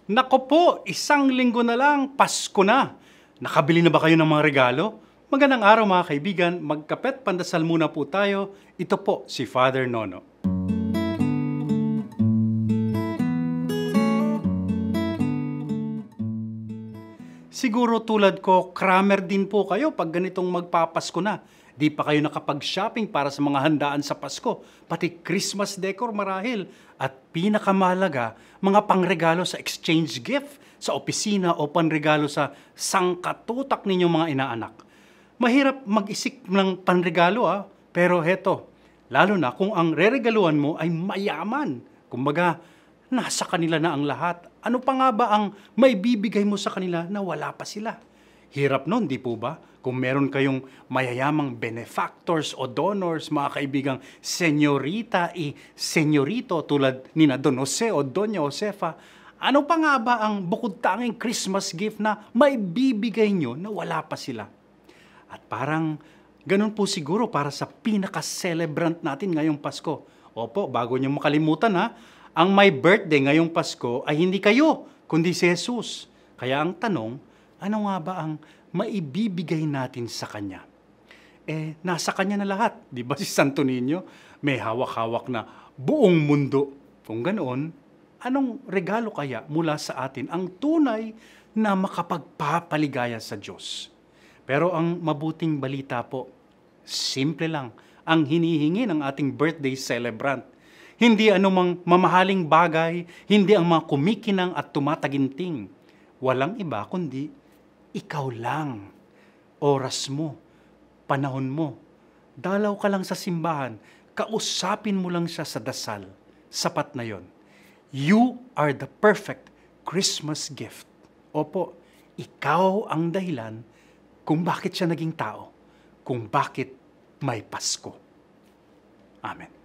Nako po, isang linggo na lang, Pasko na. Nakabili na ba kayo ng mga regalo? Magandang araw mga kaibigan, magkapet pandasal muna po tayo. Ito po si Father Nono. Siguro tulad ko, cramer din po kayo pag ganitong magpapasko na. Di pa kayo nakapag-shopping para sa mga handaan sa Pasko, pati Christmas decor marahil. At pinakamahalaga, mga pangregalo sa exchange gift, sa opisina o panregalo sa sangkatutak ninyong mga inaanak. Mahirap mag-isip ng panregalo pero heto, lalo na kung ang reregaluhan mo ay mayaman. Kumbaga, nasa kanila na ang lahat. Ano pa nga ba ang may bibigay mo sa kanila na wala pa sila? Hirap nun, di po ba? Kung meron kayong mayayamang benefactors o donors, mga kaibigang senyorita senyorito tulad ni na Don Jose o Doña Josefa, ano pa nga ba ang bukod tanging Christmas gift na may bibigay nyo na wala pa sila? At parang ganun po siguro para sa pinaka-celebrant natin ngayong Pasko. Opo, bago nyo makalimutan ang may birthday ngayong Pasko ay hindi kayo, kundi si Jesus. Kaya ang tanong, ano nga ba ang maibibigay natin sa Kanya? Nasa Kanya na lahat. Di ba si Santo Niño may hawak-hawak na buong mundo? Kung ganoon, anong regalo kaya mula sa atin ang tunay na makapagpapaligaya sa Diyos? Pero ang mabuting balita po, simple lang ang hinihingi ng ating birthday celebrant. Hindi anumang mamahaling bagay, hindi ang mga kumikinang at tumataginting. Walang iba kundi ikaw lang. Oras mo, panahon mo. Dalaw ka lang sa simbahan, kausapin mo lang siya sa dasal. Sapat na yon. You are the perfect Christmas gift. Opo, ikaw ang dahilan kung bakit siya naging tao, kung bakit may Pasko. Amen.